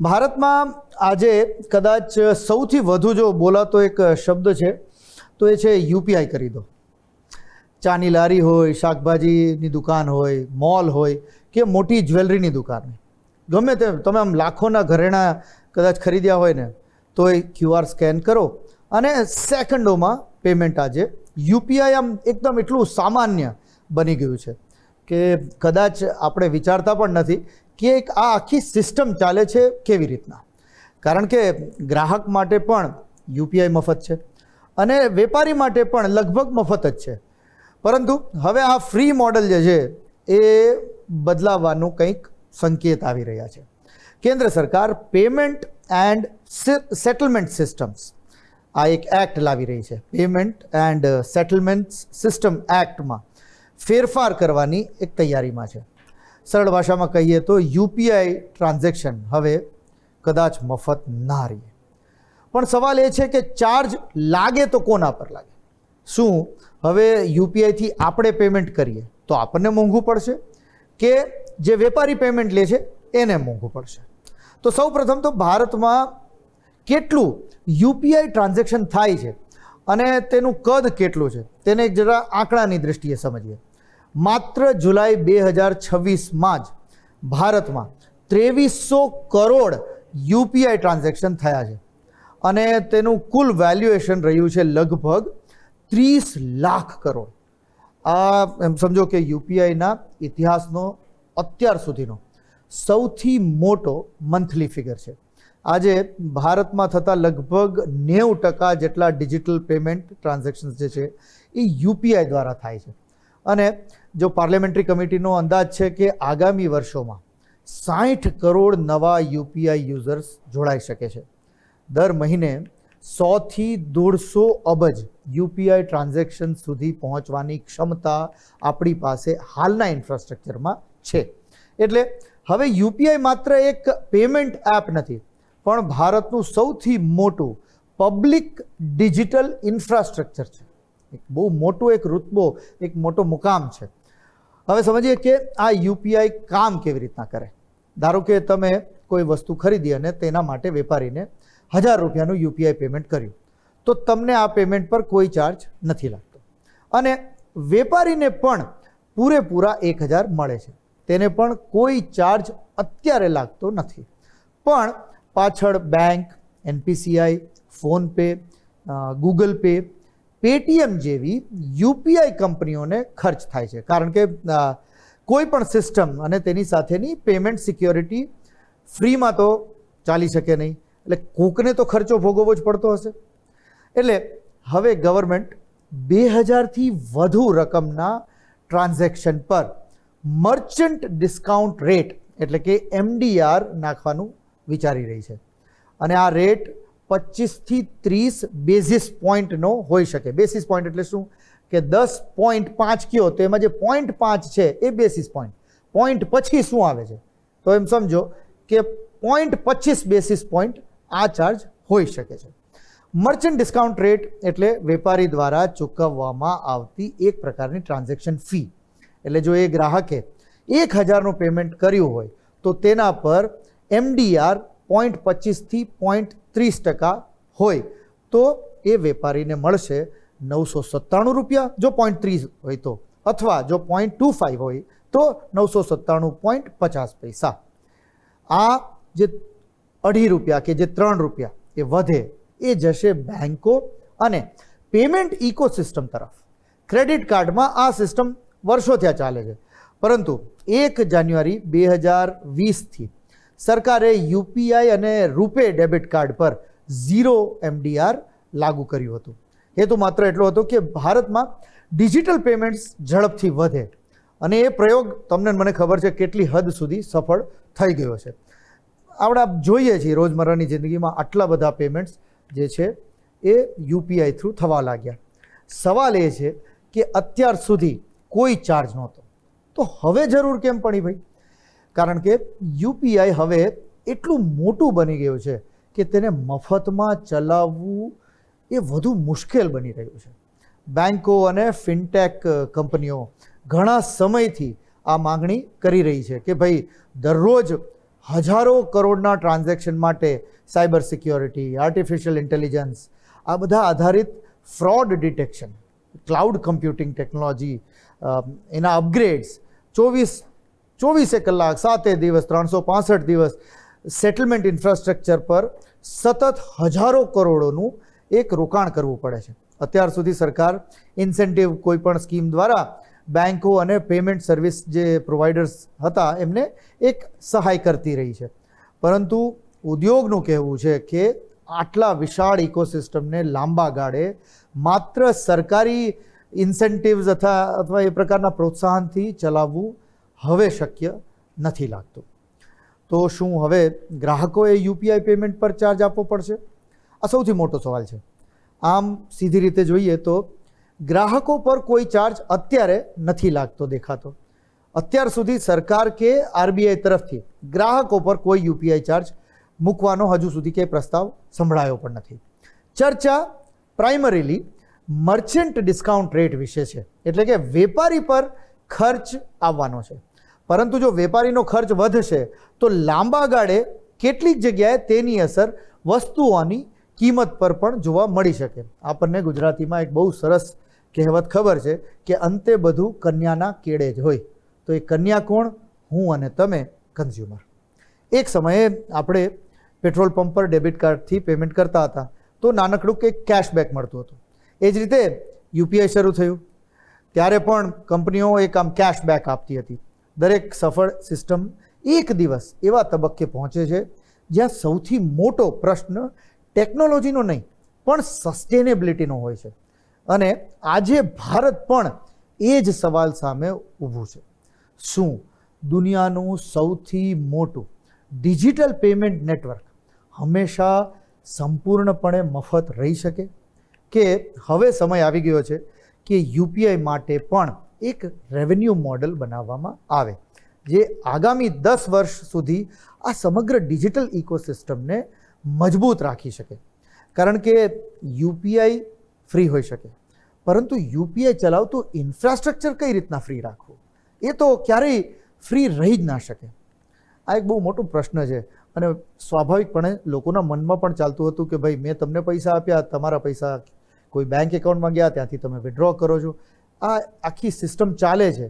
ભારતમાં આજે કદાચ સૌથી વધુ જો બોલાતો એક શબ્દ છે તો એ છે યુપીઆઈ કરી દો. ચાની લારી હોય, શાકભાજીની દુકાન હોય, મોલ હોય કે મોટી જ્વેલરીની દુકાન હોય, ગમે તે તમે આમ લાખોના ઘરેણાં કદાચ ખરીદ્યા હોય ને તો એ ક્યુઆર સ્કેન કરો અને સેકન્ડોમાં પેમેન્ટ આજે યુપીઆઈ આમ એકદમ એટલું સામાન્ય બની ગયું છે કે કદાચ આપણે વિચારતા પણ નથી કે એક આ આખી સિસ્ટમ ચાલે છે કેવી રીતના. કારણ કે ગ્રાહક માટે પણ યુપીઆઈ મફત છે અને વેપારી માટે પણ લગભગ મફત જ છે. પરંતુ હવે આ ફ્રી મોડલ જે છે એ બદલાવાનું કંઈક સંકેત આવી રહ્યા છે. કેન્દ્ર સરકાર પેમેન્ટ એન્ડ સેટલમેન્ટ સિસ્ટમ્સ આ એક એક્ટ લાવી રહી છે. પેમેન્ટ એન્ડ સેટલમેન્ટ સિસ્ટમ એક્ટમાં ફેરફાર કરવાની એક તૈયારીમાં છે. સરળ ભાષામાં કહીએ તો યુપીઆઈ ટ્રાન્ઝેક્શન હવે કદાચ મફત ના રહે. પણ સવાલ એ છે કે ચાર્જ લાગે તો કોના પર લાગે? શું હવે યુપીઆઈથી આપણે પેમેન્ટ કરીએ તો આપણને મોંઘું પડશે કે જે વેપારી પેમેન્ટ લે છે એને મોંઘું પડશે? તો સૌ પ્રથમ તો ભારતમાં કેટલું યુપીઆઈ ટ્રાન્ઝેક્શન થાય છે અને તેનું કદ કેટલું છે તેને એક જરા આંકડાની દૃષ્ટિએ સમજીએ. માત્ર જુલાઈ 2026માં જ ભારતમાં 2300 કરોડ યુપીઆઈ ટ્રાન્ઝેક્શન થયા છે અને તેનું કુલ વેલ્યુએશન રહ્યું છે લગભગ 30 લાખ કરોડ. આ એમ સમજો કે યુપીઆઈના ઇતિહાસનો અત્યાર સુધીનો સૌથી મોટો મંથલી ફિગર છે. આજે ભારતમાં થતા લગભગ 90% જેટલા ડિજિટલ પેમેન્ટ ટ્રાન્ઝેક્શન્સ જે છે એ યુપીઆઈ દ્વારા થાય છે. અને જો પાર્લામેન્ટરી કમિટીનો અંદાજ છે કે આગામી વર્ષોમાં 60 કરોડ નવા યુપીઆઈ યુઝર્સ જોડાઈ શકે છે. દર મહિને 100 થી 150 અબજ યુપીઆઈ ટ્રાન્ઝેક્શન સુધી પહોંચવાની ક્ષમતા આપણી પાસે હાલના ઇન્ફ્રાસ્ટ્રક્ચરમાં છે. એટલે હવે યુપીઆઈ માત્ર એક પેમેન્ટ એપ નથી પણ ભારતનું સૌથી મોટું પબ્લિક ડિજિટલ ઇન્ફ્રાસ્ટ્રક્ચર છે. એક બહુ મોટો એક રૂતબો, એક મોટો મુકામ છે. હવે સમજીએ કે આ યુપીઆઈ કામ કેવી રીતના કરે. ધારો કે તમે કોઈ વસ્તુ ખરીદી અને તેના માટે વેપારીને 1000 રૂપિયાનું યુપીઆઈ પેમેન્ટ કર્યું તો તમને આ પેમેન્ટ પર કોઈ ચાર્જ નથી લાગતો અને વેપારીને પણ પૂરેપૂરા 1000 મળે છે. તેને પણ કોઈ ચાર્જ અત્યારે લાગતો નથી. પણ પાછળ bank, NPCI, PhonePe, Google pay, Paytm જેવી યુપીઆઈ કંપનીઓને ખર્ચ થાય છે. કારણ કે કોઈ પણ સિસ્ટમ અને તેની સાથેની પેમેન્ટ સિક્યોરિટી ફ્રીમાં તો ચાલી શકે નહીં, એટલે કોકને તો ખર્ચો ભોગવવો જ પડતો હશે. એટલે હવે ગવર્મેન્ટ 2000થી વધુ રકમના ટ્રાન્ઝેક્શન પર મર્ચન્ટ ડિસ્કાઉન્ટ રેટ એટલે કે MDR નાખવાનું વિચારી રહી છે. અને આ રેટ 25 થી 30 બેઝિસ પોઈન્ટનો હોઈ શકે. બેસિસ પોઈન્ટ એટલે શું કે 10.5 કયો તો એમાં જે 0.5 છે એ બેસિસ પોઈન્ટ. પોઈન્ટ પછી શું આવે છે તો એમ સમજો કે 0.25 બેસિસ પોઈન્ટ આ ચાર્જ હોઈ શકે છે. મર્ચન્ટ ડિસ્કાઉન્ટ રેટ એટલે વેપારી દ્વારા ચૂકવવામાં આવતી એક પ્રકારની ટ્રાન્ઝેક્શન ફી. એટલે જો એ ગ્રાહકે 1000નું પેમેન્ટ કર્યું હોય તો તેના પર MDR 0.25 થી 0.30% હોય તો એ વેપારીને મળશે 997 રૂપિયા જો 0.30 હોય તો, અથવા જો 0.25 હોય તો 997.50. આ જે 2.5 રૂપિયા કે જે 3 રૂપિયા એ વધે એ જશે બેન્કો અને પેમેન્ટ ઇકોસિસ્ટમ તરફ. ક્રેડિટ કાર્ડમાં આ સિસ્ટમ વર્ષોથી ચાલે છે, પરંતુ 1 જાન્યુઆરી 2020થી સરકારે યુપીઆઈ અને રૂપે ડેબિટ કાર્ડ પર 0 MDR લાગુ કર્યું હતું. હેતુ માત્ર એટલો હતો કે ભારતમાં ડિજિટલ પેમેન્ટ્સ ઝડપથી વધે અને એ પ્રયોગ તમને મને ખબર છે કેટલી હદ સુધી સફળ થઈ ગયો છે. આપણે જોઈએ છીએ રોજમર્રાની જિંદગીમાં આટલા બધા પેમેન્ટ્સ જે છે એ યુપીઆઈ થ્રુ થવા લાગ્યા. સવાલ એ છે કે અત્યાર સુધી કોઈ ચાર્જ નહોતો તો હવે જરૂર કેમ પડી ભાઈ? કારણ કે યુપીઆઈ હવે એટલું મોટું બની ગયું છે કે તેને મફતમાં ચલાવવું એ વધુ મુશ્કેલ બની રહ્યું છે. બેન્કો અને ફિનટેક કંપનીઓ ઘણા સમયથી આ માંગણી કરી રહી છે કે ભાઈ દરરોજ હજારો કરોડના ટ્રાન્ઝેક્શન માટે સાયબર સિક્યોરિટી, આર્ટિફિશિયલ ઇન્ટેલિજન્સ આ બધા આધારિત fraud detection, cloud computing technology, એના અપગ્રેડ્સ 24 કલાક 7 દિવસ 365 દિવસ સેટલમેન્ટ ઇન્ફ્રાસ્ટ્રક્ચર પર સતત હજારો કરોડોનું એક રોકાણ કરવું પડે છે. અત્યાર સુધી સરકાર ઇન્સેન્ટિવ કોઈ પણ સ્કીમ દ્વારા બેન્કો અને પેમેન્ટ સર્વિસ જે પ્રોવાઈડર્સ હતા એમને એક સહાય કરતી રહી છે, પરંતુ ઉદ્યોગનું કહેવું છે કે આટલા વિશાળ ઇકોસિસ્ટમને લાંબા ગાળે માત્ર સરકારી ઇન્સેન્ટિવ્સ અથવા એ પ્રકારના પ્રોત્સાહનથી ચલાવવું હવે શક્ય નથી લાગતું. તો શું હવે ગ્રાહકોએ યુપીઆઈ પેમેન્ટ પર ચાર્જ આપવો પડશે? આ સૌથી મોટો સવાલ છે. આમ સીધી રીતે જોઈએ તો ગ્રાહકો પર કોઈ ચાર્જ અત્યારે નથી લાગતો દેખાતો. અત્યાર સુધી સરકાર કે આરબીઆઈ તરફથી ગ્રાહકો પર કોઈ યુપીઆઈ ચાર્જ મૂકવાનો હજુ સુધી કે પ્રસ્તાવ સંભળાયો પણ નથી. ચર્ચા પ્રાઇમરીલી મર્ચન્ટ ડિસ્કાઉન્ટ રેટ વિશે છે, એટલે કે વેપારી પર ખર્ચ આવવાનો છે. પરંતુ જો વેપારીનો ખર્ચ વધશે તો લાંબા ગાળે કેટલીક જગ્યાએ તેની અસર વસ્તુઓની કિંમત પર પણ જોવા મળી શકે. આપણને ગુજરાતીમાં એક બહુ સરસ કહેવત ખબર છે કે અંતે બધું કન્યાના કેળે જ હોય. તો એ કન્યા કોણ? હું અને તમે, કન્ઝ્યુમર. એક સમયે આપણે પેટ્રોલ પંપ પર ડેબિટ કાર્ડથી પેમેન્ટ કરતા હતા તો નાનકડું કંઈક કેશબેક મળતું હતું. એ જ રીતે યુપીઆઈ શરૂ થયું ત્યારે પણ કંપનીઓ એક આમ કેશબેક આપતી હતી. દરેક સફળ સિસ્ટમ એક દિવસ એવા તબક્કે પહોંચે છે જ્યાં સૌથી મોટો પ્રશ્ન ટેકનોલોજીનો નહીં પણ સસ્ટેનેબિલિટીનો હોય છે. અને આજે ભારત પણ એ જ સવાલ સામે ઊભું છે. શું દુનિયાનું સૌથી મોટું ડિજિટલ પેમેન્ટ નેટવર્ક હંમેશા સંપૂર્ણપણે મફત રહી શકે? કે હવે સમય આવી ગયો છે કે યુપીઆઈ માટે પણ એક રેવન્યુ મોડલ બનાવવામાં આવે જે આગામી 10 વર્ષ સુધી આ સમગ્ર ડિજિટલ ઇકોસિસ્ટમને મજબૂત રાખી શકે? કારણ કે યુપીઆઈ ફ્રી હોઈ શકે, પરંતુ યુપીઆઈ ચલાવતું ઇન્ફ્રાસ્ટ્રક્ચર કઈ રીતના ફ્રી રાખવું? એ તો ક્યારેય ફ્રી રહી જ ના શકે. આ એક બહુ મોટો પ્રશ્ન છે અને સ્વાભાવિકપણે લોકોના મનમાં પણ ચાલતું હતું કે ભાઈ મેં તમને પૈસા આપ્યા, તમારા પૈસા કોઈ બેંક એકાઉન્ટમાં ગયા, ત્યાંથી તમે વિડ્રો કરો છો. આ આખી સિસ્ટમ ચાલે છે,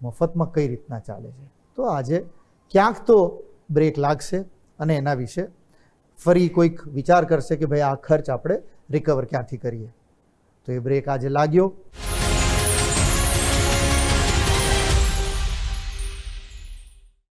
મફતમાં કઈ રીતના ચાલે છે? તો આજે ક્યાંક તો બ્રેક લાગશે અને એના વિશે ફરી કોઈક વિચાર કરશે કે ભાઈ આ ખર્ચ આપણે રિકવર ક્યાંથી કરીએ. તો એ બ્રેક આજે લાગ્યો.